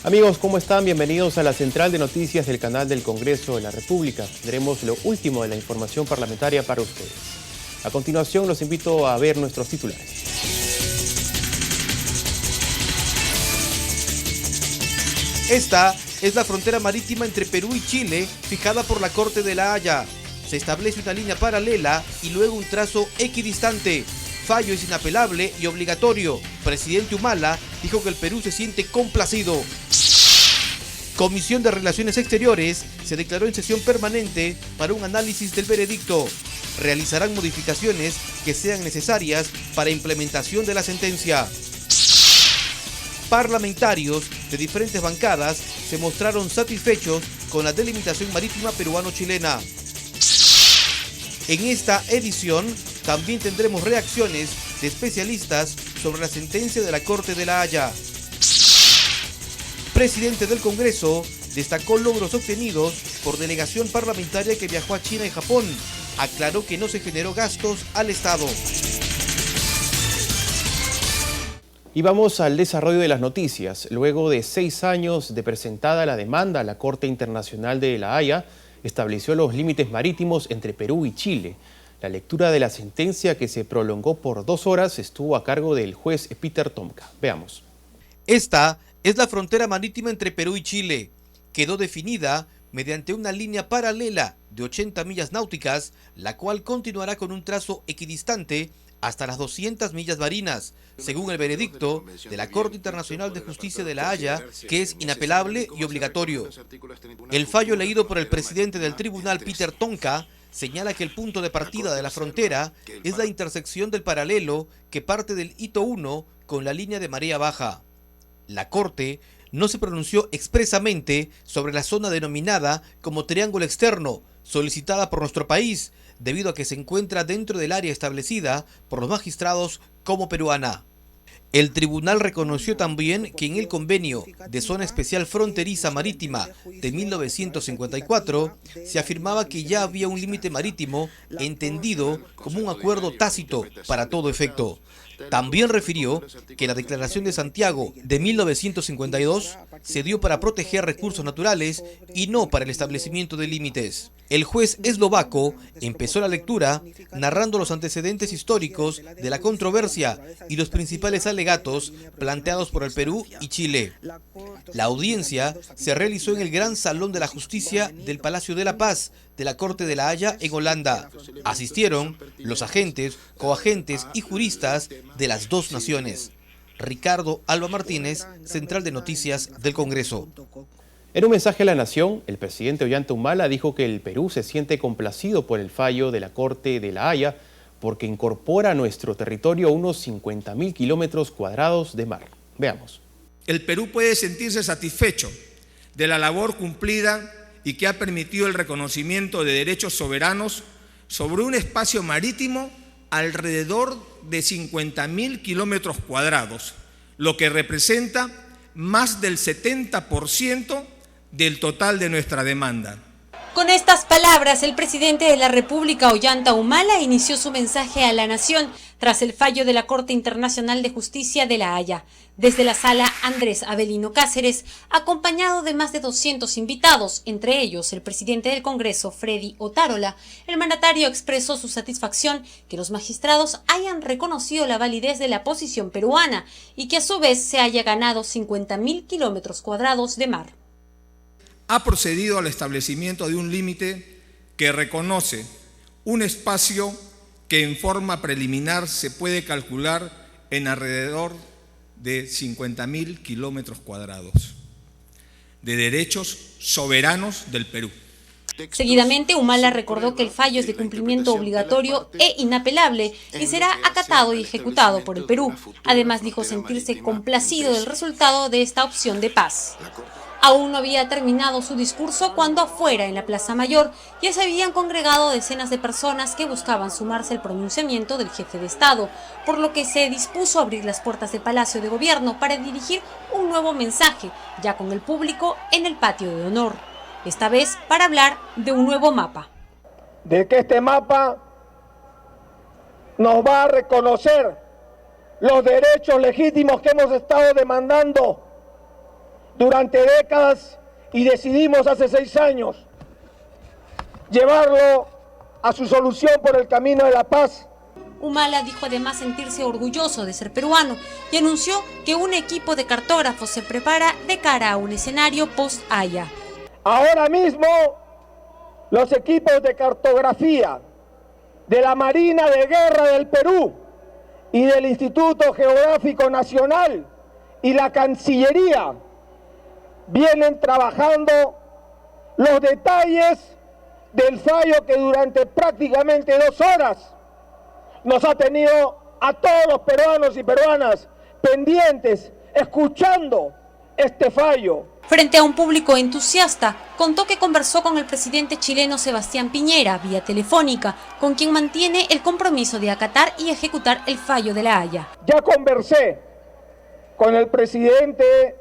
Amigos, ¿cómo están? Bienvenidos a la central de noticias del canal del Congreso de la República. Tendremos lo último de la información parlamentaria para ustedes. A continuación, los invito a ver nuestros titulares. Esta es la frontera marítima entre Perú y Chile, fijada por la Corte de La Haya. Se establece una línea paralela y luego un trazo equidistante. Fallo es inapelable y obligatorio. Presidente Humala dijo que el Perú se siente complacido. Comisión de Relaciones Exteriores se declaró en sesión permanente para un análisis del veredicto. Realizarán modificaciones que sean necesarias para implementación de la sentencia. Parlamentarios de diferentes bancadas se mostraron satisfechos con la delimitación marítima peruano-chilena. En esta edición también tendremos reacciones de especialistas sobre la sentencia de la Corte de La Haya. Presidente del Congreso destacó logros obtenidos por delegación parlamentaria que viajó a China y Japón. Aclaró que no se generó gastos al Estado. Y vamos al desarrollo de las noticias. Luego de 6 años de presentada la demanda, la Corte Internacional de La Haya estableció los límites marítimos entre Perú y Chile. La lectura de la sentencia, que se prolongó por 2 horas, estuvo a cargo del juez Peter Tomka. Veamos. Esta es la frontera marítima entre Perú y Chile. Quedó definida mediante una línea paralela de 80 millas náuticas, la cual continuará con un trazo equidistante hasta las 200 millas marinas, según el veredicto de la Corte Internacional de Justicia de La Haya, que es inapelable y obligatorio. El fallo leído por el presidente del tribunal, Peter Tomka, señala que el punto de partida de la frontera es la intersección del paralelo que parte del hito 1 con la línea de marea baja. La Corte no se pronunció expresamente sobre la zona denominada como Triángulo Externo, solicitada por nuestro país, debido a que se encuentra dentro del área establecida por los magistrados como peruana. El tribunal reconoció también que en el convenio de Zona Especial Fronteriza Marítima de 1954 se afirmaba que ya había un límite marítimo entendido como un acuerdo tácito para todo efecto. También refirió que la Declaración de Santiago de 1952 se dio para proteger recursos naturales y no para el establecimiento de límites. El juez eslovaco empezó la lectura narrando los antecedentes históricos de la controversia y los principales alegatos planteados por el Perú y Chile. La audiencia se realizó en el Gran Salón de la Justicia del Palacio de la Paz de la Corte de La Haya en Holanda. Asistieron los agentes, coagentes y juristas de las dos naciones. Ricardo Alba Martínez, Central de Noticias del Congreso. En un mensaje a la Nación, el presidente Ollanta Humala dijo que el Perú se siente complacido por el fallo de la Corte de La Haya porque incorpora a nuestro territorio unos 50.000 kilómetros cuadrados de mar. Veamos. El Perú puede sentirse satisfecho de la labor cumplida y que ha permitido el reconocimiento de derechos soberanos sobre un espacio marítimo alrededor de 50.000 kilómetros cuadrados, lo que representa más del 70% del total de nuestra demanda. Con estas palabras, el presidente de la República, Ollanta Humala, inició su mensaje a la nación tras el fallo de la Corte Internacional de Justicia de La Haya. Desde la sala Andrés Avelino Cáceres, acompañado de más de 200 invitados, entre ellos el presidente del Congreso, Freddy Otárola, el mandatario expresó su satisfacción que los magistrados hayan reconocido la validez de la posición peruana y que a su vez se haya ganado 50.000 kilómetros cuadrados de mar. Ha procedido al establecimiento de un límite que reconoce un espacio que en forma preliminar se puede calcular en alrededor de 50.000 kilómetros cuadrados de derechos soberanos del Perú. Seguidamente, Humala recordó que el fallo es de cumplimiento obligatorio e inapelable y será acatado y ejecutado por el Perú. Además, dijo sentirse complacido del resultado de esta opción de paz. Aún no había terminado su discurso cuando afuera, en la Plaza Mayor, ya se habían congregado decenas de personas que buscaban sumarse al pronunciamiento del jefe de Estado, por lo que se dispuso a abrir las puertas del Palacio de Gobierno para dirigir un nuevo mensaje, ya con el público en el patio de honor. Esta vez para hablar de un nuevo mapa. De que este mapa nos va a reconocer los derechos legítimos que hemos estado demandando durante décadas y decidimos hace 6 años llevarlo a su solución por el camino de la paz. Humala dijo además sentirse orgulloso de ser peruano y anunció que un equipo de cartógrafos se prepara de cara a un escenario post-Haya. Ahora mismo, los equipos de cartografía de la Marina de Guerra del Perú y del Instituto Geográfico Nacional y la Cancillería vienen trabajando los detalles del fallo que durante prácticamente 2 horas nos ha tenido a todos los peruanos y peruanas pendientes, escuchando este fallo. Frente a un público entusiasta, contó que conversó con el presidente chileno Sebastián Piñera vía telefónica, con quien mantiene el compromiso de acatar y ejecutar el fallo de La Haya. Ya conversé con el presidente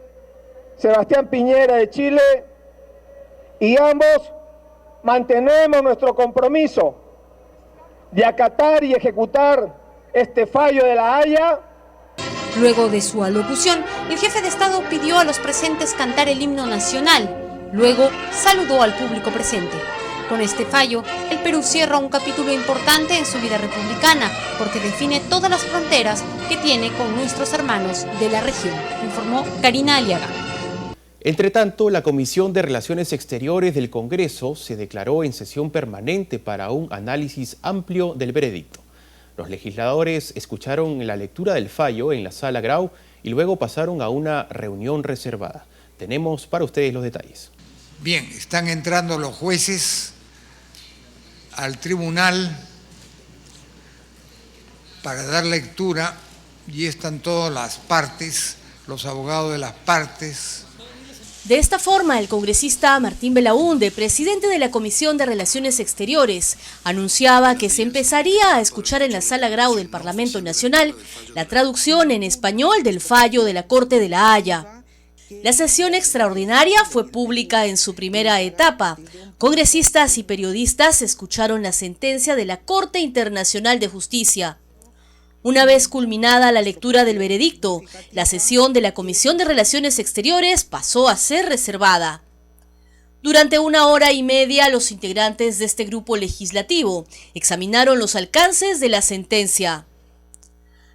Sebastián Piñera de Chile y ambos mantenemos nuestro compromiso de acatar y ejecutar este fallo de La Haya. Luego de su alocución, el jefe de Estado pidió a los presentes cantar el himno nacional. Luego saludó al público presente. Con este fallo, el Perú cierra un capítulo importante en su vida republicana, porque define todas las fronteras que tiene con nuestros hermanos de la región, informó Karina Aliaga. Entre tanto, la Comisión de Relaciones Exteriores del Congreso se declaró en sesión permanente para un análisis amplio del veredicto. Los legisladores escucharon la lectura del fallo en la Sala Grau y luego pasaron a una reunión reservada. Tenemos para ustedes los detalles. Bien, están entrando los jueces al tribunal para dar lectura y están todas las partes, los abogados de las partes. De esta forma, el congresista Martín Belaúnde, presidente de la Comisión de Relaciones Exteriores, anunciaba que se empezaría a escuchar en la Sala Grau del Parlamento Nacional la traducción en español del fallo de la Corte de La Haya. La sesión extraordinaria fue pública en su primera etapa. Congresistas y periodistas escucharon la sentencia de la Corte Internacional de Justicia. Una vez culminada la lectura del veredicto, la sesión de la Comisión de Relaciones Exteriores pasó a ser reservada. Durante 1 hora y media, los integrantes de este grupo legislativo examinaron los alcances de la sentencia.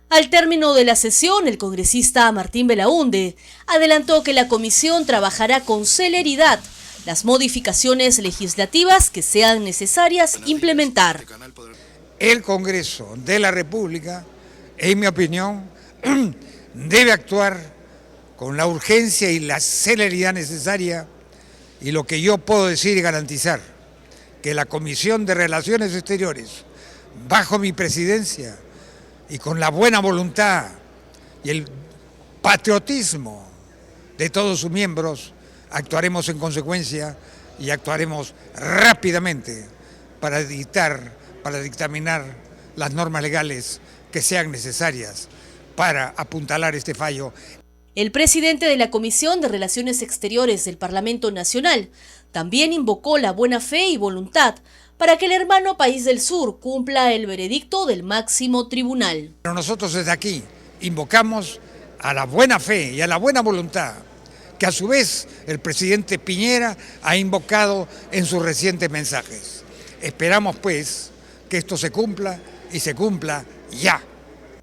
Al término de la sesión, el congresista Martín Belaúnde adelantó que la comisión trabajará con celeridad las modificaciones legislativas que sean necesarias implementar. El Congreso de la República, en mi opinión, debe actuar con la urgencia y la celeridad necesaria, y lo que yo puedo decir y garantizar, que la Comisión de Relaciones Exteriores, bajo mi presidencia y con la buena voluntad y el patriotismo de todos sus miembros, actuaremos en consecuencia y actuaremos rápidamente para dictaminar las normas legales que sean necesarias para apuntalar este fallo. El presidente de la Comisión de Relaciones Exteriores del Parlamento Nacional también invocó la buena fe y voluntad para que el hermano país del sur cumpla el veredicto del máximo tribunal. Pero nosotros desde aquí invocamos a la buena fe y a la buena voluntad, que a su vez el presidente Piñera ha invocado en sus recientes mensajes. Esperamos pues que esto se cumpla y se cumpla ya.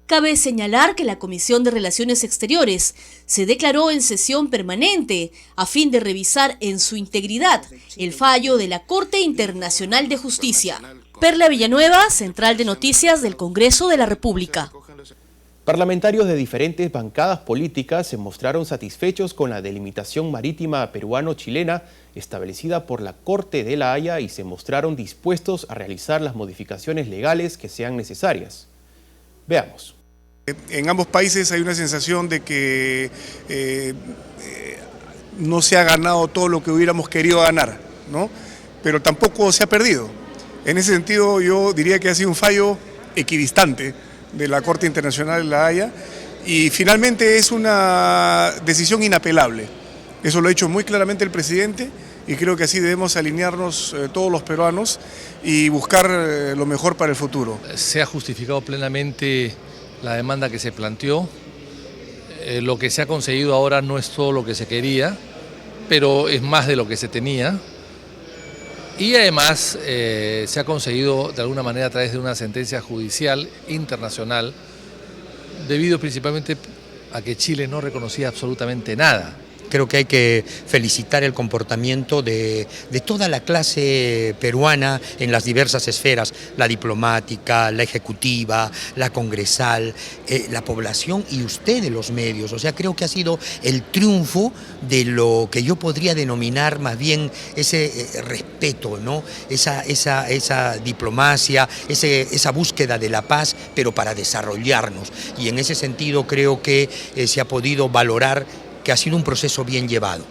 Cabe señalar que la Comisión de Relaciones Exteriores se declaró en sesión permanente a fin de revisar en su integridad el fallo de la Corte Internacional de Justicia. Perla Villanueva, Central de Noticias del Congreso de la República. Parlamentarios de diferentes bancadas políticas se mostraron satisfechos con la delimitación marítima peruano-chilena establecida por la Corte de La Haya y se mostraron dispuestos a realizar las modificaciones legales que sean necesarias. Veamos. En ambos países hay una sensación de que no se ha ganado todo lo que hubiéramos querido ganar, ¿no? Pero tampoco se ha perdido. En ese sentido yo diría que ha sido un fallo equidistante de la Corte Internacional de La Haya y finalmente es una decisión inapelable. Eso lo ha dicho muy claramente el presidente y creo que así debemos alinearnos todos los peruanos y buscar lo mejor para el futuro. Se ha justificado plenamente la demanda que se planteó. Lo que se ha conseguido ahora no es todo lo que se quería. pero es más de lo que se tenía. Y además se ha conseguido de alguna manera a través de una sentencia judicial internacional, debido principalmente a que Chile no reconocía absolutamente nada. Creo que hay que felicitar el comportamiento de toda la clase peruana en las diversas esferas, la diplomática, la ejecutiva, la congresal, la población y ustedes los medios. O sea, creo que ha sido el triunfo de lo que yo podría denominar más bien ese respeto, ¿no? Esa diplomacia, esa búsqueda de la paz, pero para desarrollarnos. Y en ese sentido creo que se ha podido valorar que ha sido un proceso bien llevado.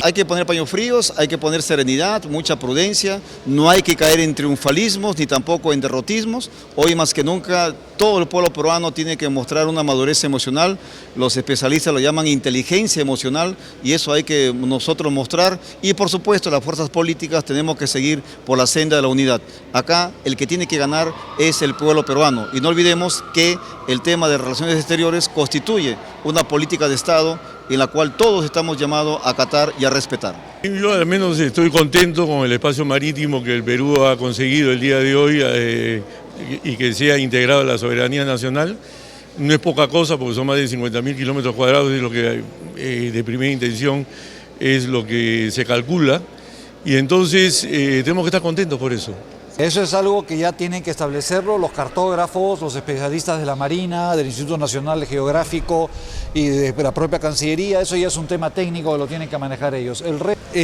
Hay que poner paños fríos, hay que poner serenidad, mucha prudencia, no hay que caer en triunfalismos ni tampoco en derrotismos. Hoy más que nunca todo el pueblo peruano tiene que mostrar una madurez emocional, los especialistas lo llaman inteligencia emocional y eso hay que nosotros mostrar y por supuesto las fuerzas políticas tenemos que seguir por la senda de la unidad. Acá el que tiene que ganar es el pueblo peruano y no olvidemos que el tema de relaciones exteriores constituye una política de Estado en la cual todos estamos llamados a acatar y a respetar. Yo al menos estoy contento con el espacio marítimo que el Perú ha conseguido el día de hoy y que sea integrado a la soberanía nacional. No es poca cosa porque son más de 50.000 kilómetros cuadrados y lo que de primera intención es lo que se calcula y entonces tenemos que estar contentos por eso. Eso es algo que ya tienen que establecerlo los cartógrafos, los especialistas de la Marina, del Instituto Nacional Geográfico y de la propia Cancillería. Eso ya es un tema técnico que lo tienen que manejar ellos.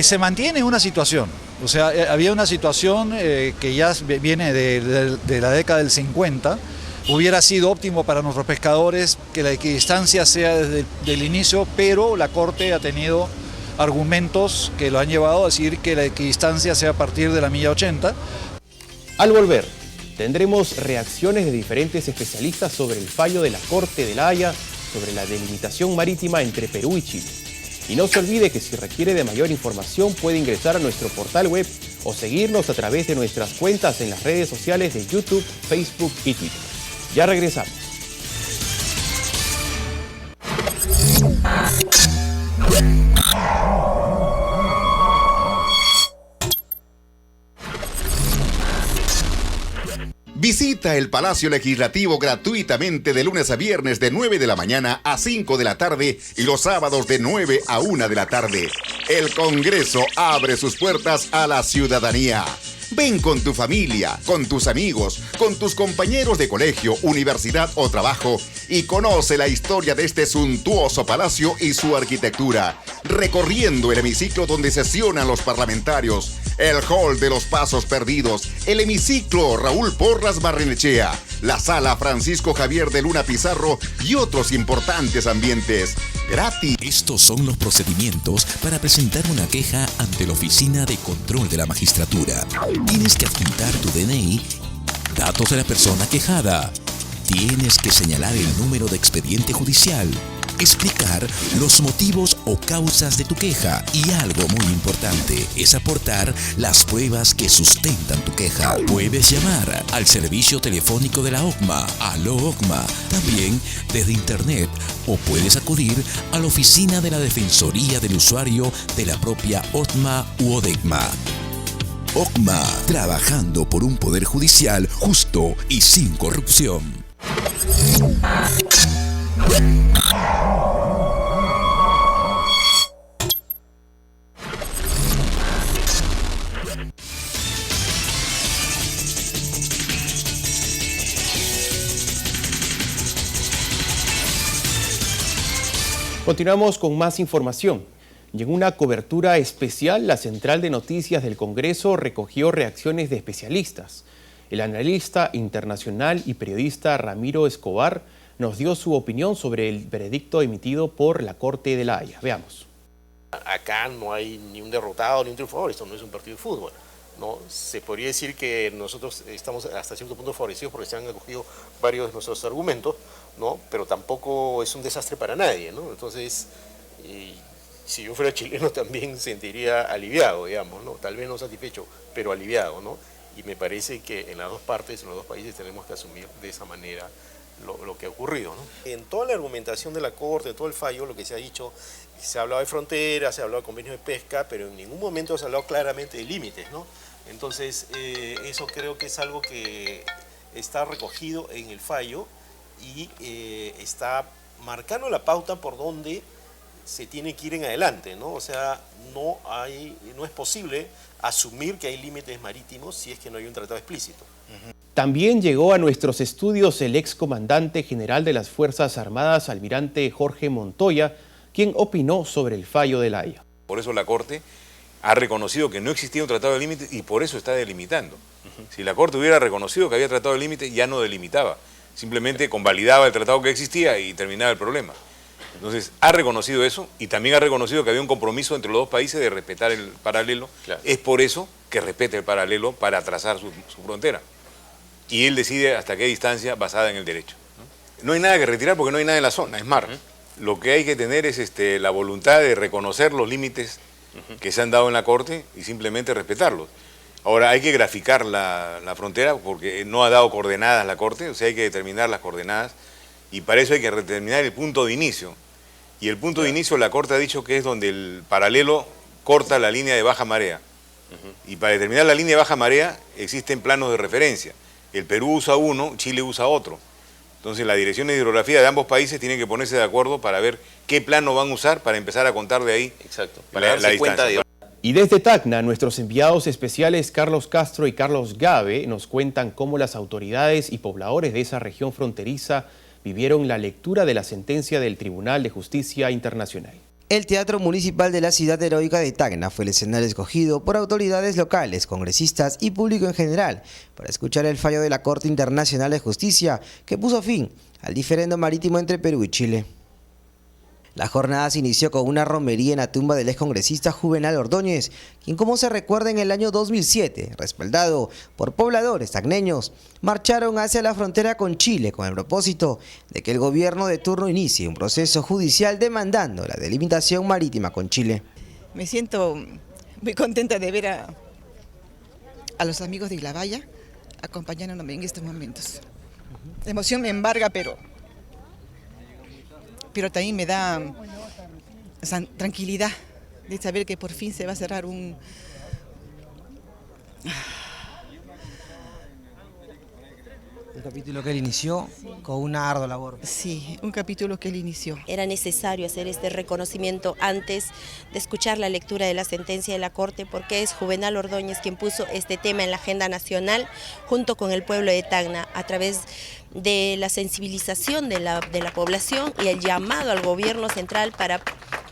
Se mantiene una situación, o sea, había una situación que ya viene de la década del 50. Hubiera sido óptimo para nuestros pescadores que la equidistancia sea desde el inicio, pero la Corte ha tenido argumentos que lo han llevado a decir que la equidistancia sea a partir de la milla 80. Al volver, tendremos reacciones de diferentes especialistas sobre el fallo de la Corte de La Haya sobre la delimitación marítima entre Perú y Chile. Y no se olvide que si requiere de mayor información puede ingresar a nuestro portal web o seguirnos a través de nuestras cuentas en las redes sociales de YouTube, Facebook y Twitter. Ya regresamos. Visita el Palacio Legislativo gratuitamente de lunes a viernes de 9 de la mañana a 5 de la tarde y los sábados de 9 a 1 de la tarde. El Congreso abre sus puertas a la ciudadanía. Ven con tu familia, con tus amigos, con tus compañeros de colegio, universidad o trabajo y conoce la historia de este suntuoso palacio y su arquitectura, recorriendo el hemiciclo donde sesionan los parlamentarios, el hall de los Pasos Perdidos, el hemiciclo Raúl Porras Barrenechea, la sala Francisco Javier de Luna Pizarro y otros importantes ambientes. Gratis. Estos son los procedimientos para presentar una queja ante la Oficina de Control de la Magistratura. Tienes que adjuntar tu DNI, datos de la persona quejada. Tienes que señalar el número de expediente judicial, explicar los motivos o causas de tu queja y algo muy importante es aportar las pruebas que sustentan tu queja. Puedes llamar al servicio telefónico de la OCMA, Aló OCMA, también desde internet o puedes acudir a la oficina de la Defensoría del Usuario de la propia OCMA u ODECMA. OCMA, trabajando por un poder judicial justo y sin corrupción. Continuamos con más información. Y en una cobertura especial, la Central de Noticias del Congreso recogió reacciones de especialistas. El analista internacional y periodista Ramiro Escobar nos dio su opinión sobre el veredicto emitido por la Corte de La Haya. Veamos. Acá no hay ni un derrotado ni un triunfador, esto no es un partido de fútbol, ¿no? Se podría decir que nosotros estamos hasta cierto punto favorecidos porque se han acogido varios de nuestros argumentos, ¿no? Pero tampoco es un desastre para nadie, ¿no? Entonces, si yo fuera chileno también sentiría aliviado, digamos, ¿no? Tal vez no satisfecho, pero aliviado, ¿no? Y me parece que en las dos partes, en los dos países, tenemos que asumir de esa manera lo que ha ocurrido, ¿no? En toda la argumentación de la Corte, en todo el fallo, lo que se ha dicho, se ha hablado de fronteras, se ha hablado de convenios de pesca, pero en ningún momento se ha hablado claramente de límites, ¿no? Entonces, eso creo que es algo que está recogido en el fallo y está marcando la pauta por donde se tiene que ir en adelante, ¿no? O sea, no es posible asumir que hay límites marítimos si es que no hay un tratado explícito. También llegó a nuestros estudios el excomandante general de las Fuerzas Armadas, almirante Jorge Montoya, quien opinó sobre el fallo de La Haya. Por eso la Corte ha reconocido que no existía un tratado de límites y por eso está delimitando. Si la Corte hubiera reconocido que había tratado de límites, ya no delimitaba. Simplemente convalidaba el tratado que existía y terminaba el problema. Entonces, ha reconocido eso y también ha reconocido que había un compromiso entre los dos países de respetar el paralelo. Claro. Es por eso que respeta el paralelo para trazar su frontera. Y él decide hasta qué distancia basada en el derecho. No hay nada que retirar porque no hay nada en la zona, es mar. Lo que hay que tener es la voluntad de reconocer los límites que se han dado en la Corte y simplemente respetarlos. Ahora, hay que graficar la frontera porque no ha dado coordenadas la Corte, o sea, hay que determinar las coordenadas y para eso hay que determinar el punto de inicio. Y el punto de inicio la Corte ha dicho que es donde el paralelo corta la línea de baja marea. Y para determinar la línea de baja marea existen planos de referencia. El Perú usa uno, Chile usa otro. Entonces las direcciones de hidrografía de ambos países tienen que ponerse de acuerdo para ver qué plano van a usar para empezar a contar de ahí. Exacto. Para darse cuenta de... Y desde Tacna, nuestros enviados especiales Carlos Castro y Carlos Gabe nos cuentan cómo las autoridades y pobladores de esa región fronteriza vivieron la lectura de la sentencia del Tribunal de Justicia Internacional. El Teatro Municipal de la Ciudad Heroica de Tacna fue el escenario escogido por autoridades locales, congresistas y público en general para escuchar el fallo de la Corte Internacional de Justicia que puso fin al diferendo marítimo entre Perú y Chile. La jornada se inició con una romería en la tumba del excongresista Juvenal Ordóñez, quien, como se recuerda, en el año 2007, respaldado por pobladores tacneños, marcharon hacia la frontera con Chile con el propósito de que el gobierno de turno inicie un proceso judicial demandando la delimitación marítima con Chile. Me siento muy contenta de ver a los amigos de Islabaya acompañándome en estos momentos. La emoción me embarga, pero también me da tranquilidad de saber que por fin se va a cerrar un capítulo que él inició con una ardua labor. Sí, un capítulo que él inició. Era necesario hacer este reconocimiento antes de escuchar la lectura de la sentencia de la Corte, porque es Juvenal Ordóñez quien puso este tema en la agenda nacional junto con el pueblo de Tacna a través de la sensibilización de la población y el llamado al gobierno central para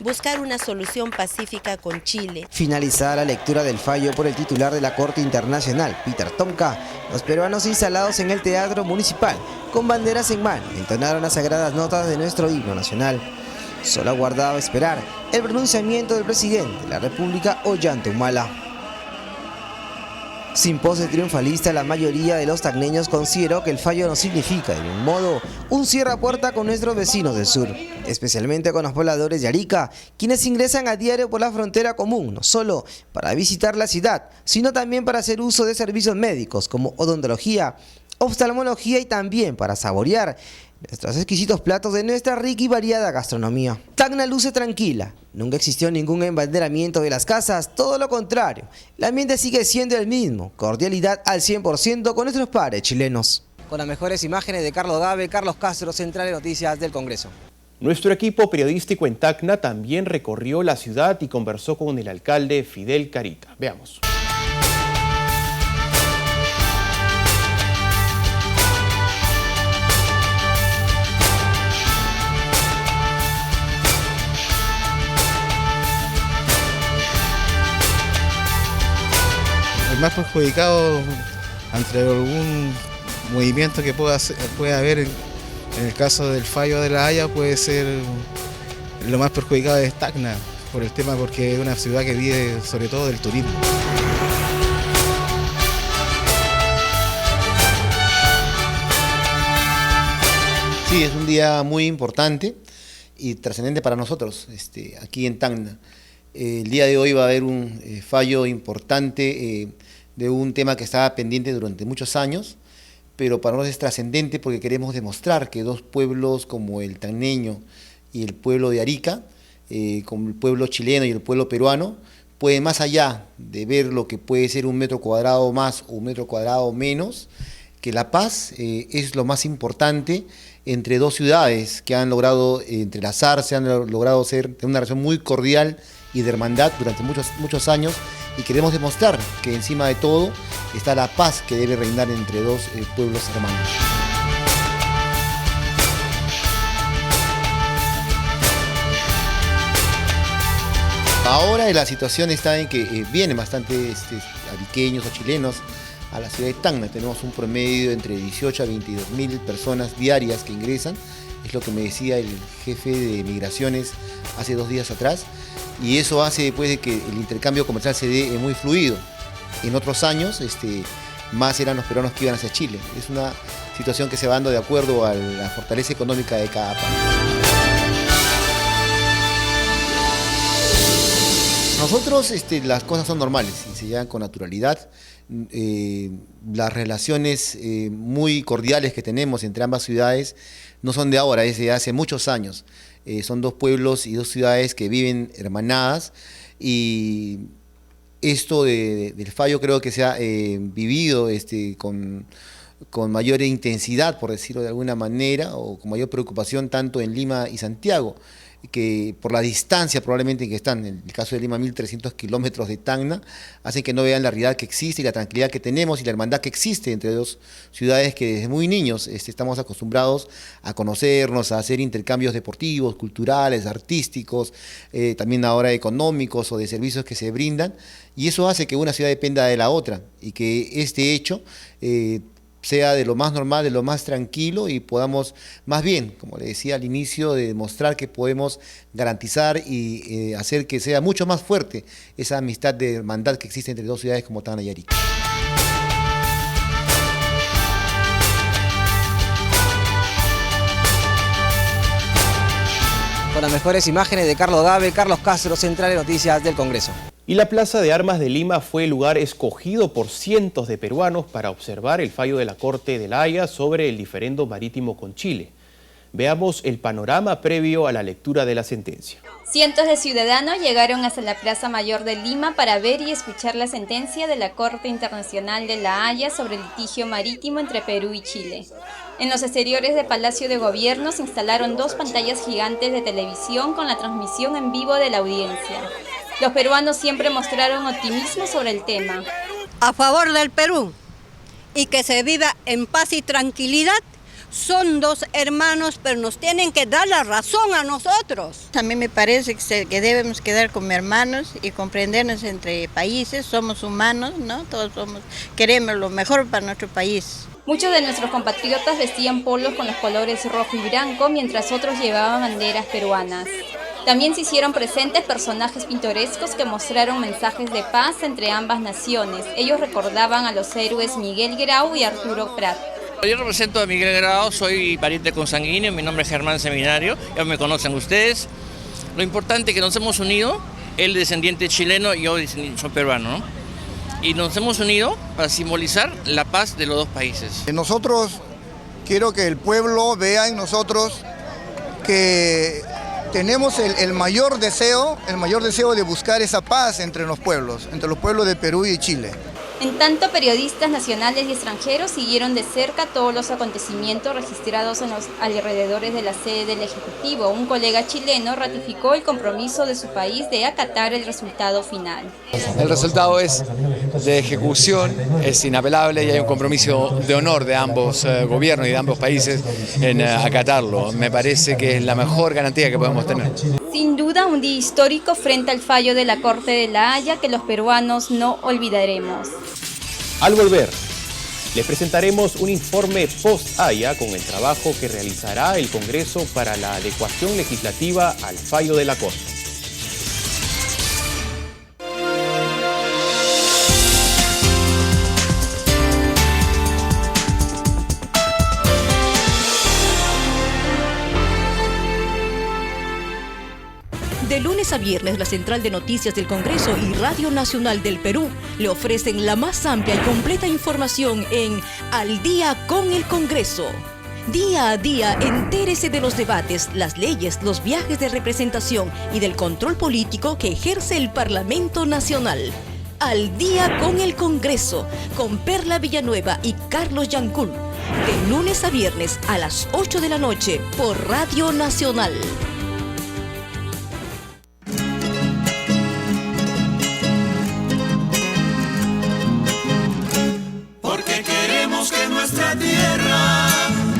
buscar una solución pacífica con Chile. Finalizada la lectura del fallo por el titular de la Corte Internacional, Peter Tomka, los peruanos instalados en el Teatro Municipal, con banderas en mano, entonaron las sagradas notas de nuestro himno nacional. Solo aguardaba esperar el pronunciamiento del presidente de la República, Ollanta Humala. Sin pose triunfalista, la mayoría de los tacneños consideró que el fallo no significa de ningún modo un cierre a puerta con nuestros vecinos del sur, especialmente con los pobladores de Arica, quienes ingresan a diario por la frontera común, no solo para visitar la ciudad, sino también para hacer uso de servicios médicos como odontología, oftalmología y también para saborear nuestros exquisitos platos de nuestra rica y variada gastronomía. Tacna luce tranquila, nunca existió ningún embanderamiento de las casas, todo lo contrario. El ambiente sigue siendo el mismo, cordialidad al 100% con nuestros pares chilenos. Con las mejores imágenes de Carlos Gabe, Carlos Castro, Central de Noticias del Congreso. Nuestro equipo periodístico en Tacna también recorrió la ciudad y conversó con el alcalde Fidel Carita. Veamos. Más perjudicado ante algún movimiento que pueda haber en el caso del fallo de La Haya, puede ser lo más perjudicado es Tacna por el tema, porque es una ciudad que vive sobre todo del turismo. Sí, es un día muy importante y trascendente para nosotros aquí en Tacna. El día de hoy va a haber un fallo importante de un tema que estaba pendiente durante muchos años, pero para nosotros es trascendente porque queremos demostrar que dos pueblos como el tacneño y el pueblo de Arica, como el pueblo chileno y el pueblo peruano, pueden, más allá de ver lo que puede ser 1 metro cuadrado más o 1 metro cuadrado menos, que la paz es lo más importante entre dos ciudades que han logrado entrelazarse, han logrado tener una relación muy cordial y de hermandad durante muchos años, y queremos demostrar que encima de todo está la paz que debe reinar entre dos pueblos hermanos. Ahora la situación está en que vienen bastantes ariqueños o chilenos a la ciudad de Tacna. Tenemos un promedio entre 18 a 22 mil personas diarias que ingresan, es lo que me decía el jefe de migraciones hace 2 días atrás, y eso hace pues de que el intercambio comercial se dé muy fluido. En otros años más eran los peruanos que iban hacia Chile. Es una situación que se va dando de acuerdo a la fortaleza económica de cada país. Nosotros las cosas son normales y se llevan con naturalidad. Las relaciones muy cordiales que tenemos entre ambas ciudades no son de ahora, es de hace muchos años. Son dos pueblos y dos ciudades que viven hermanadas, y esto del fallo creo que se ha vivido con mayor intensidad, por decirlo de alguna manera, o con mayor preocupación tanto en Lima y Santiago, que por la distancia probablemente en que están. En el caso de Lima, 1.300 kilómetros de Tacna, hacen que no vean la realidad que existe y la tranquilidad que tenemos y la hermandad que existe entre dos ciudades que desde muy niños estamos acostumbrados a conocernos, a hacer intercambios deportivos, culturales, artísticos, también ahora económicos o de servicios que se brindan, y eso hace que una ciudad dependa de la otra y que este hecho sea de lo más normal, de lo más tranquilo, y podamos, más bien, como le decía al inicio, de demostrar que podemos garantizar y hacer que sea mucho más fuerte esa amistad de hermandad que existe entre dos ciudades como Tacna y Arica. Con las mejores imágenes de Carlos Gave, Carlos Castro, Central de Noticias del Congreso. Y la Plaza de Armas de Lima fue el lugar escogido por cientos de peruanos para observar el fallo de la Corte de La Haya sobre el diferendo marítimo con Chile. Veamos el panorama previo a la lectura de la sentencia. Cientos de ciudadanos llegaron hasta la Plaza Mayor de Lima para ver y escuchar la sentencia de la Corte Internacional de La Haya sobre el litigio marítimo entre Perú y Chile. En los exteriores del Palacio de Gobierno se instalaron 2 pantallas gigantes de televisión con la transmisión en vivo de la audiencia. Los peruanos siempre mostraron optimismo sobre el tema. A favor del Perú y que se viva en paz y tranquilidad. Son 2 hermanos, pero nos tienen que dar la razón a nosotros. A mí me parece que debemos quedar como hermanos y comprendernos entre países. Somos humanos, ¿no? Todos queremos lo mejor para nuestro país. Muchos de nuestros compatriotas vestían polos con los colores rojo y blanco, mientras otros llevaban banderas peruanas. También se hicieron presentes personajes pintorescos que mostraron mensajes de paz entre ambas naciones. Ellos recordaban a los héroes Miguel Grau y Arturo Prat. Yo represento a Miguel Grau, soy pariente consanguíneo, mi nombre es Germán Seminario, ya me conocen ustedes. Lo importante es que nos hemos unido, él descendiente chileno y yo soy peruano, ¿no? Y nos hemos unido para simbolizar la paz de los 2 países. Nosotros, quiero que el pueblo vea en nosotros que tenemos el mayor deseo de buscar esa paz entre los pueblos de Perú y Chile. En tanto, periodistas nacionales y extranjeros siguieron de cerca todos los acontecimientos registrados en los alrededores de la sede del Ejecutivo. Un colega chileno ratificó el compromiso de su país de acatar el resultado final. El resultado es de ejecución, es inapelable y hay un compromiso de honor de ambos gobiernos y de ambos países en acatarlo. Me parece que es la mejor garantía que podemos tener. Sin duda, un día histórico frente al fallo de la Corte de La Haya que los peruanos no olvidaremos. Al volver, les presentaremos un informe post-Haya con el trabajo que realizará el Congreso para la adecuación legislativa al fallo de la Corte. De lunes a viernes, la Central de Noticias del Congreso y Radio Nacional del Perú le ofrecen la más amplia y completa información en Al Día con el Congreso. Día a día, entérese de los debates, las leyes, los viajes de representación y del control político que ejerce el Parlamento Nacional. Al Día con el Congreso, con Perla Villanueva y Carlos Yancul. De lunes a viernes a las 8 de la noche por Radio Nacional. Porque queremos que nuestra tierra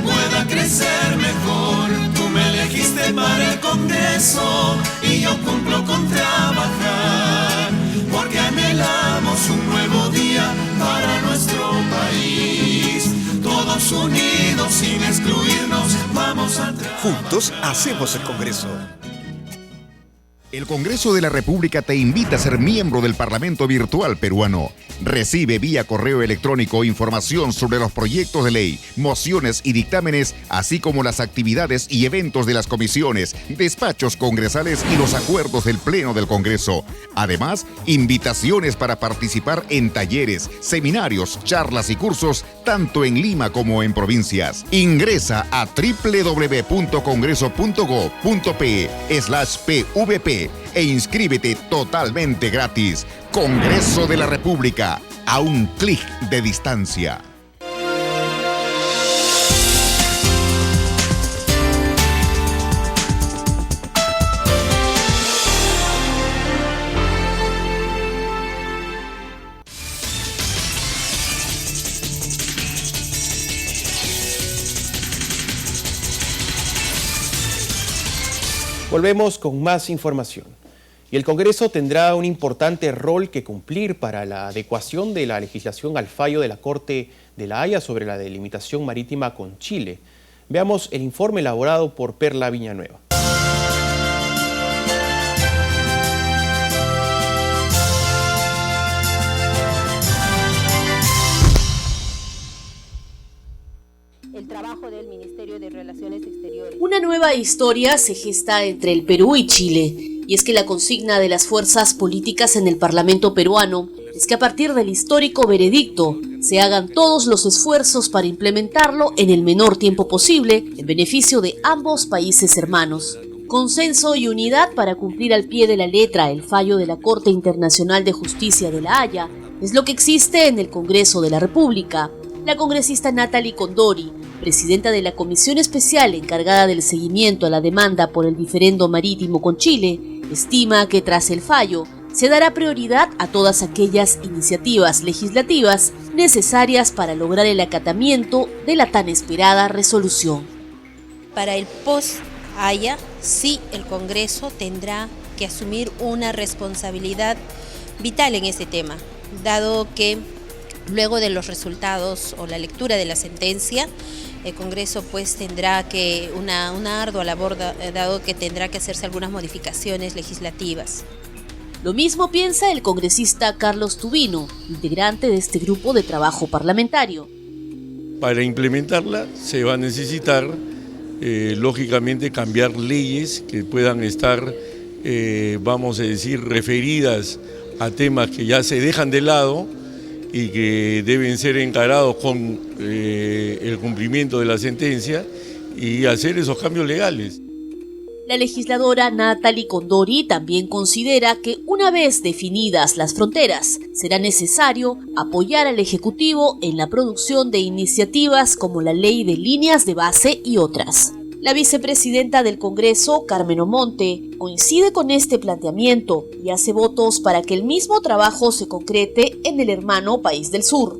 pueda crecer mejor. Tú me elegiste para el Congreso y yo cumplo con trabajar. Porque anhelamos un nuevo día para nuestro país. Todos unidos sin excluirnos, vamos a trabajar. Juntos hacemos el Congreso. El Congreso de la República te invita a ser miembro del Parlamento Virtual Peruano. Recibe vía correo electrónico información sobre los proyectos de ley, mociones y dictámenes, así como las actividades y eventos de las comisiones, despachos congresales y los acuerdos del Pleno del Congreso. Además, invitaciones para participar en talleres, seminarios, charlas y cursos, tanto en Lima como en provincias. Ingresa a www.congreso.go.pe/pvp e inscríbete totalmente gratis. Congreso de la República, a un clic de distancia. Volvemos con más información. Y el Congreso tendrá un importante rol que cumplir para la adecuación de la legislación al fallo de la Corte de La Haya sobre la delimitación marítima con Chile. Veamos el informe elaborado por Perla Villanueva. El trabajo del Ministerio de Relaciones Exteriores. Una nueva historia se gesta entre el Perú y Chile, y es que la consigna de las fuerzas políticas en el Parlamento peruano es que a partir del histórico veredicto se hagan todos los esfuerzos para implementarlo en el menor tiempo posible en beneficio de ambos países hermanos. Consenso y unidad para cumplir al pie de la letra el fallo de la Corte Internacional de Justicia de La Haya es lo que existe en el Congreso de la República. La congresista Natalie Condori, presidenta de la Comisión Especial encargada del seguimiento a la demanda por el diferendo marítimo con Chile, estima que tras el fallo se dará prioridad a todas aquellas iniciativas legislativas necesarias para lograr el acatamiento de la tan esperada resolución. Para el post-Haya, sí, el Congreso tendrá que asumir una responsabilidad vital en este tema, dado que luego de los resultados o la lectura de la sentencia, el Congreso pues tendrá que una ardua labor, dado que tendrá que hacerse algunas modificaciones legislativas. Lo mismo piensa el congresista Carlos Tubino, integrante de este grupo de trabajo parlamentario. Para implementarla se va a necesitar, lógicamente, cambiar leyes que puedan estar, vamos a decir, referidas a temas que ya se dejan de lado y que deben ser encarados con el cumplimiento de la sentencia y hacer esos cambios legales. La legisladora Natalie Condori también considera que una vez definidas las fronteras, será necesario apoyar al Ejecutivo en la producción de iniciativas como la Ley de Líneas de Base y otras. La vicepresidenta del Congreso, Carmen Omonte, coincide con este planteamiento y hace votos para que el mismo trabajo se concrete en el hermano país del sur.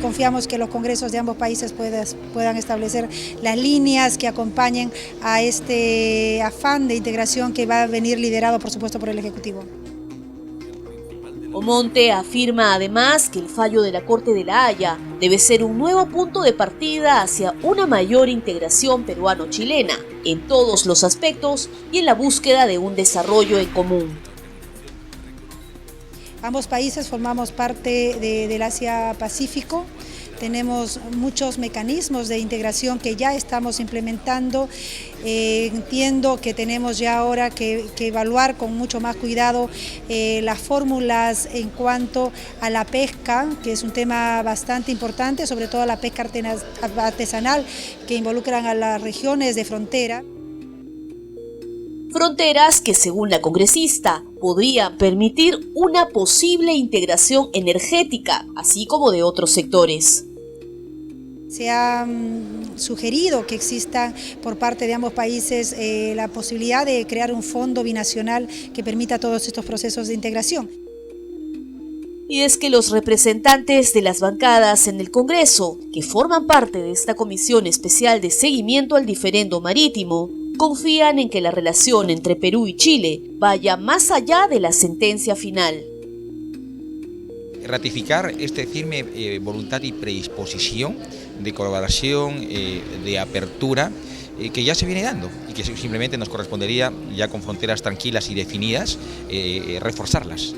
Confiamos que los congresos de ambos países puedan establecer las líneas que acompañen a este afán de integración que va a venir liderado, por supuesto, por el Ejecutivo. Omonte afirma además que el fallo de la Corte de La Haya debe ser un nuevo punto de partida hacia una mayor integración peruano-chilena en todos los aspectos y en la búsqueda de un desarrollo en común. Ambos países formamos parte del Asia-Pacífico. tenemos muchos mecanismos de integración que ya estamos implementando. Entiendo que tenemos ya ahora que evaluar con mucho más cuidado las fórmulas en cuanto a la pesca, que es un tema bastante importante, sobre todo la pesca artesanal que involucran a las regiones de frontera. Fronteras que, según la congresista, podrían permitir una posible integración energética, así como de otros sectores. Se ha sugerido que exista por parte de ambos países la posibilidad de crear un fondo binacional que permita todos estos procesos de integración. Y es que los representantes de las bancadas en el Congreso, que forman parte de esta comisión especial de seguimiento al diferendo marítimo, confían en que la relación entre Perú y Chile vaya más allá de la sentencia final. Ratificar esta firme voluntad y predisposición de colaboración, de apertura, que ya se viene dando y que simplemente nos correspondería, ya con fronteras tranquilas y definidas, reforzarlas,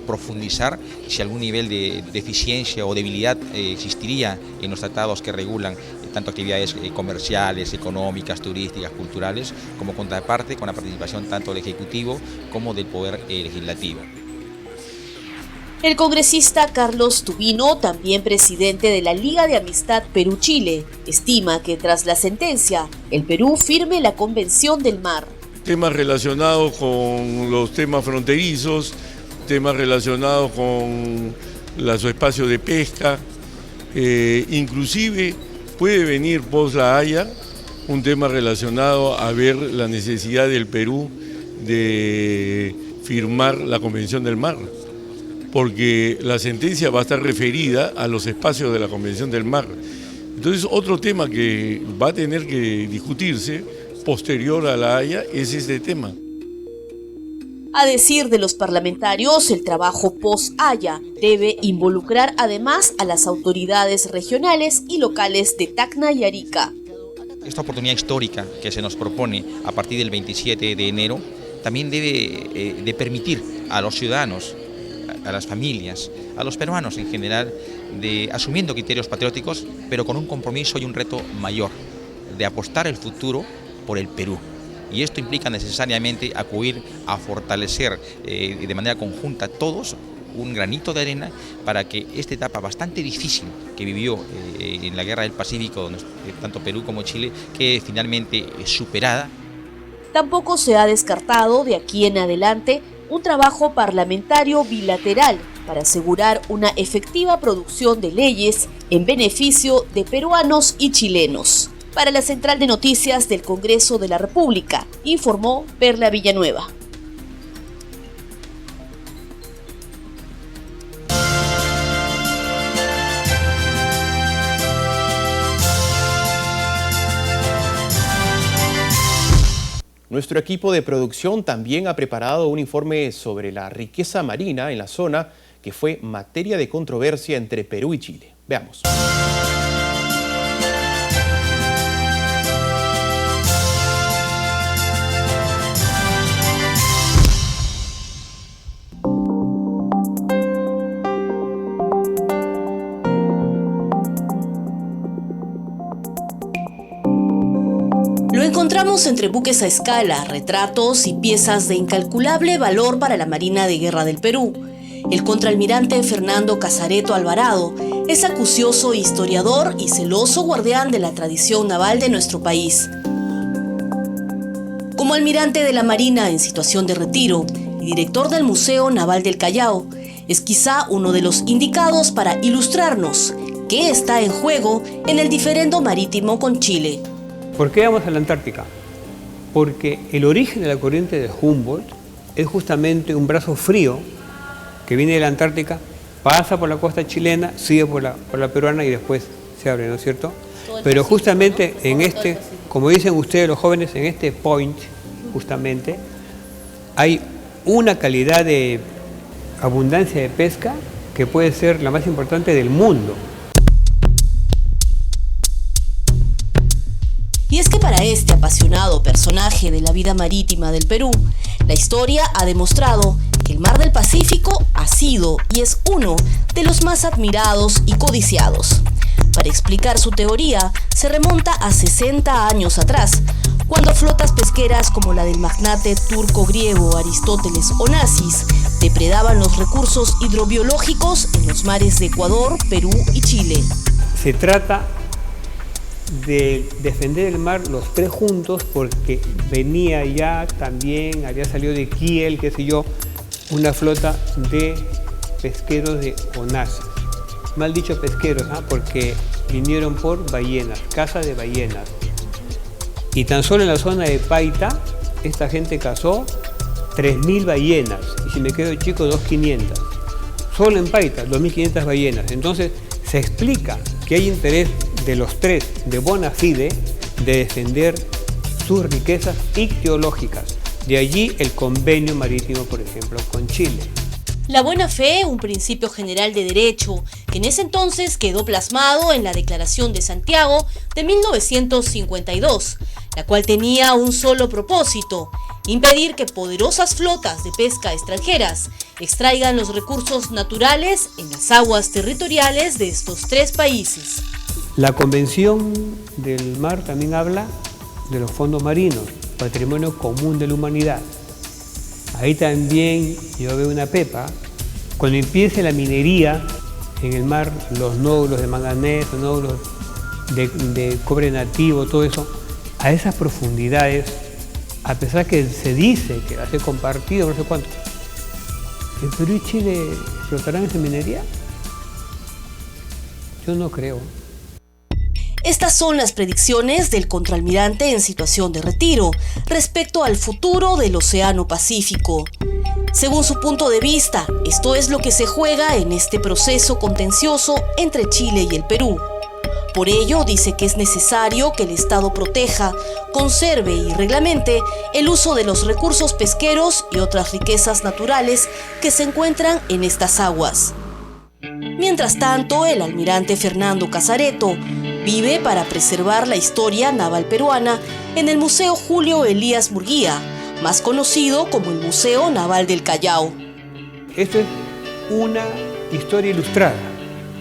profundizar si algún nivel de deficiencia o debilidad existiría en los tratados que regulan tanto actividades comerciales, económicas, turísticas, culturales, como contraparte con la participación tanto del Ejecutivo como del Poder Legislativo. El congresista Carlos Tubino, también presidente de la Liga de Amistad Perú-Chile, estima que tras la sentencia, el Perú firme la Convención del Mar. Temas relacionados con los temas fronterizos, temas relacionados con los espacios de pesca, inclusive puede venir post La Haya un tema relacionado a ver la necesidad del Perú de firmar la Convención del Mar, porque la sentencia va a estar referida a los espacios de la Convención del Mar. Entonces, otro tema que va a tener que discutirse posterior a La Haya es este tema. A decir de los parlamentarios, el trabajo post-Haya debe involucrar además a las autoridades regionales y locales de Tacna y Arica. Esta oportunidad histórica que se nos propone a partir del 27 de enero también debe de permitir a los ciudadanos, a las familias, a los peruanos en general, de asumiendo criterios patrióticos, pero con un compromiso y un reto mayor, de apostar el futuro por el Perú. Y esto implica necesariamente acudir a fortalecer de manera conjunta todos un granito de arena para que esta etapa bastante difícil que vivió en la Guerra del Pacífico, donde tanto Perú como Chile, quede finalmente superada. Tampoco se ha descartado de aquí en adelante un trabajo parlamentario bilateral para asegurar una efectiva producción de leyes en beneficio de peruanos y chilenos. Para la Central de Noticias del Congreso de la República, informó Perla Villanueva. Nuestro equipo de producción también ha preparado un informe sobre la riqueza marina en la zona que fue materia de controversia entre Perú y Chile. Veamos. Lo encontramos entre buques a escala, retratos y piezas de incalculable valor para la Marina de Guerra del Perú. El contraalmirante Fernando Casareto Alvarado es acucioso historiador y celoso guardián de la tradición naval de nuestro país. Como almirante de la Marina en situación de retiro y director del Museo Naval del Callao, es quizá uno de los indicados para ilustrarnos qué está en juego en el diferendo marítimo con Chile. ¿Por qué vamos a la Antártica? Porque el origen de la corriente de Humboldt es justamente un brazo frío que viene de la Antártica, pasa por la costa chilena, sigue por la peruana y después se abre, ¿no es cierto? Pero justamente en este, como dicen ustedes los jóvenes, en este point, justamente, hay una calidad de abundancia de pesca que puede ser la más importante del mundo. Y es que para este apasionado personaje de la vida marítima del Perú, la historia ha demostrado que el Mar del Pacífico ha sido y es uno de los más admirados y codiciados. Para explicar su teoría, se remonta a 60 años atrás, cuando flotas pesqueras como la del magnate turco-griego Aristóteles Onassis depredaban los recursos hidrobiológicos en los mares de Ecuador, Perú y Chile. Se trata de defender el mar los tres juntos porque venía ya también, había salido de Kiel, qué sé yo, una flota de pesqueros de Onassis. Mal dicho pesqueros, porque vinieron por ballenas, caza de ballenas. Y tan solo en la zona de Paita, esta gente cazó 3.000 ballenas. Y si me quedo chico, 2.500. Solo en Paita, 2.500 ballenas. Entonces, se explica que hay interés de los tres de bona fide de defender sus riquezas ictiológicas. De allí el convenio marítimo, por ejemplo, con Chile. La buena fe, un principio general de derecho, que en ese entonces quedó plasmado en la Declaración de Santiago de 1952, la cual tenía un solo propósito: impedir que poderosas flotas de pesca extranjeras extraigan los recursos naturales en las aguas territoriales de estos tres países. La Convención del Mar también habla de los fondos marinos, patrimonio común de la humanidad. Ahí también yo veo una pepa. Cuando empiece la minería en el mar, los nódulos de manganeso, nódulos de cobre nativo, todo eso, a esas profundidades, a pesar que se dice que hace compartido, no sé cuánto, ¿en Perú y Chile explotarán esa minería? Yo no creo. Estas son las predicciones del contraalmirante en situación de retiro respecto al futuro del Océano Pacífico. Según su punto de vista, esto es lo que se juega en este proceso contencioso entre Chile y el Perú. Por ello, dice que es necesario que el Estado proteja, conserve y reglamente el uso de los recursos pesqueros y otras riquezas naturales que se encuentran en estas aguas. Mientras tanto, el almirante Fernando Casareto vive para preservar la historia naval peruana en el Museo Julio Elías Murguía, más conocido como el Museo Naval del Callao. Esto es una historia ilustrada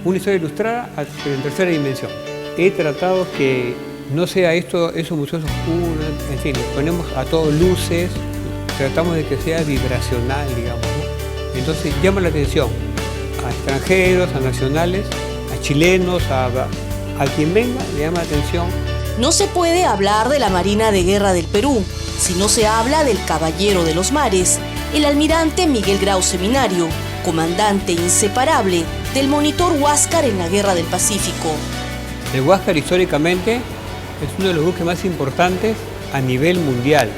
en tercera dimensión. He tratado que no sea esos museos oscuros, en fin, ponemos a todos luces, tratamos de que sea vibracional, digamos, ¿no? Entonces llama la atención a extranjeros, a nacionales, a chilenos, a quien venga, le llama la atención. No se puede hablar de la Marina de Guerra del Perú si no se habla del Caballero de los Mares, el almirante Miguel Grau Seminario, comandante inseparable del monitor Huáscar en la Guerra del Pacífico. El Huáscar históricamente es uno de los buques más importantes a nivel mundial.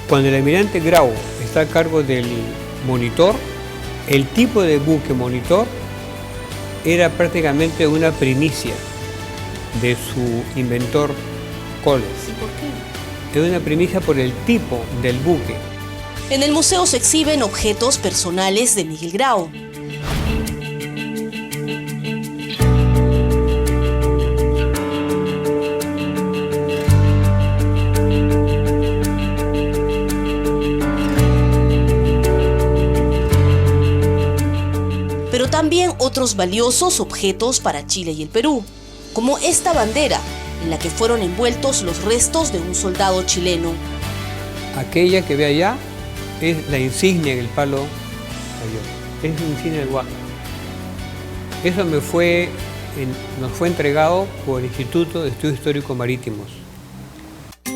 Cuando el almirante Grau está a cargo del monitor, el tipo de buque monitor era prácticamente una primicia de su inventor Coles. ¿Y por qué? Es una primicia por el tipo del buque. En el museo se exhiben objetos personales de Miguel Grau. Pero también otros valiosos objetos para Chile y el Perú, como esta bandera, en la que fueron envueltos los restos de un soldado chileno. Aquella que ve allá es la insignia en el palo mayor, es la insignia del Huáscar. Eso nos fue entregado por el Instituto de Estudios Históricos Marítimos.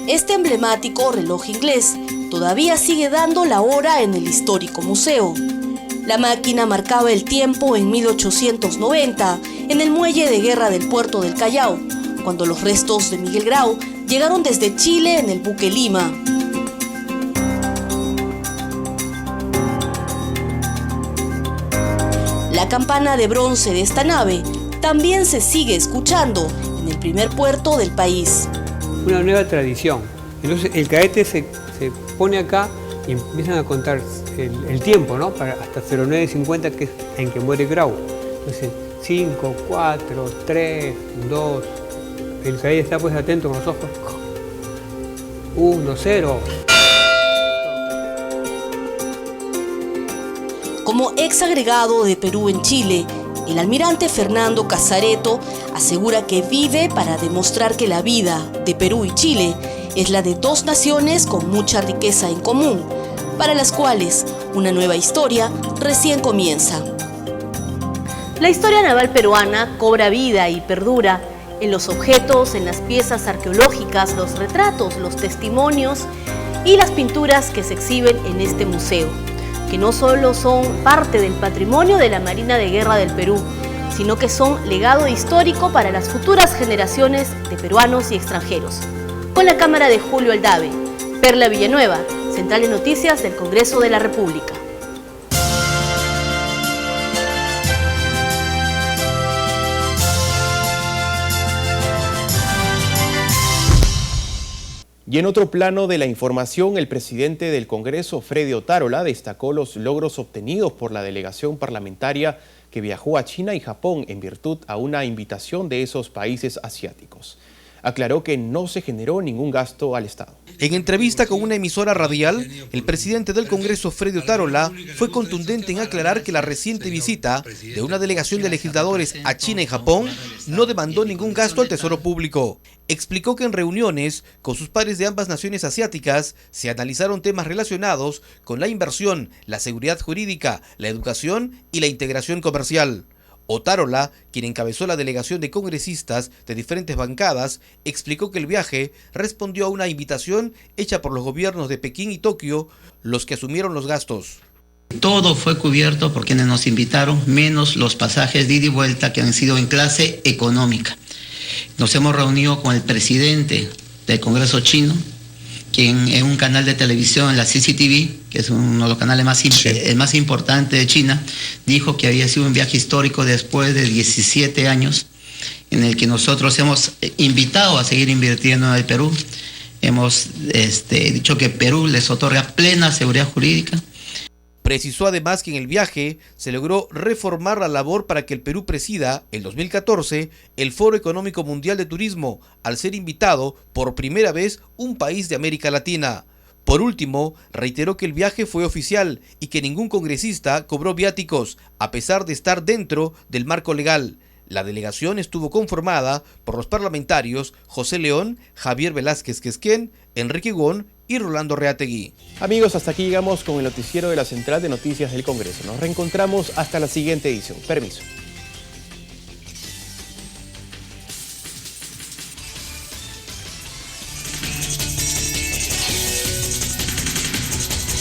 Este emblemático reloj inglés todavía sigue dando la hora en el histórico museo. La máquina marcaba el tiempo en 1890 en el muelle de guerra del puerto del Callao, cuando los restos de Miguel Grau llegaron desde Chile en el buque Lima. La campana de bronce de esta nave también se sigue escuchando en el primer puerto del país. Una nueva tradición. Entonces el caete se pone acá y empiezan a contar el tiempo, ¿no? Hasta 09:50, que es en que muere Grau. Entonces 5, 4, 3, 2... El caete está pues atento con los ojos. 1, 0. Como ex agregado de Perú en Chile, El almirante Fernando Casareto asegura que vive para demostrar que la vida de Perú y Chile es la de dos naciones con mucha riqueza en común, para las cuales una nueva historia recién comienza. La historia naval peruana cobra vida y perdura en los objetos, en las piezas arqueológicas, los retratos, los testimonios y las pinturas que se exhiben en este museo, que no solo son parte del patrimonio de la Marina de Guerra del Perú, sino que son legado histórico para las futuras generaciones de peruanos y extranjeros. Con la cámara de Julio Aldave, Perla Villanueva, Central de Noticias del Congreso de la República. Y en otro plano de la información, el presidente del Congreso, Freddy Otárola, destacó los logros obtenidos por la delegación parlamentaria que viajó a China y Japón en virtud a una invitación de esos países asiáticos. Aclaró que no se generó ningún gasto al Estado. En entrevista con una emisora radial, el presidente del Congreso, Freddy Otárola, fue contundente en aclarar que la reciente visita de una delegación de legisladores a China y Japón no demandó ningún gasto al Tesoro Público. Explicó que en reuniones con sus pares de ambas naciones asiáticas se analizaron temas relacionados con la inversión, la seguridad jurídica, la educación y la integración comercial. Otárola, quien encabezó la delegación de congresistas de diferentes bancadas, explicó que el viaje respondió a una invitación hecha por los gobiernos de Pekín y Tokio, los que asumieron los gastos. Todo fue cubierto por quienes nos invitaron, menos los pasajes de ida y vuelta que han sido en clase económica. Nos hemos reunido con el presidente del Congreso chino, quien en un canal de televisión, la CCTV, que es uno de los canales el más importante de China, dijo que había sido un viaje histórico después de 17 años, en el que nosotros hemos invitado a seguir invirtiendo en el Perú. Hemos dicho que Perú les otorga plena seguridad jurídica. Precisó además que en el viaje se logró reformar la labor para que el Perú presida, en 2014, el Foro Económico Mundial de Turismo, al ser invitado por primera vez un país de América Latina. Por último, reiteró que el viaje fue oficial y que ningún congresista cobró viáticos, a pesar de estar dentro del marco legal. La delegación estuvo conformada por los parlamentarios José León, Javier Velázquez Quesquén, Enrique Gon y Rolando Reategui. Amigos, hasta aquí llegamos con el noticiero de la Central de Noticias del Congreso. Nos reencontramos hasta la siguiente edición. Permiso.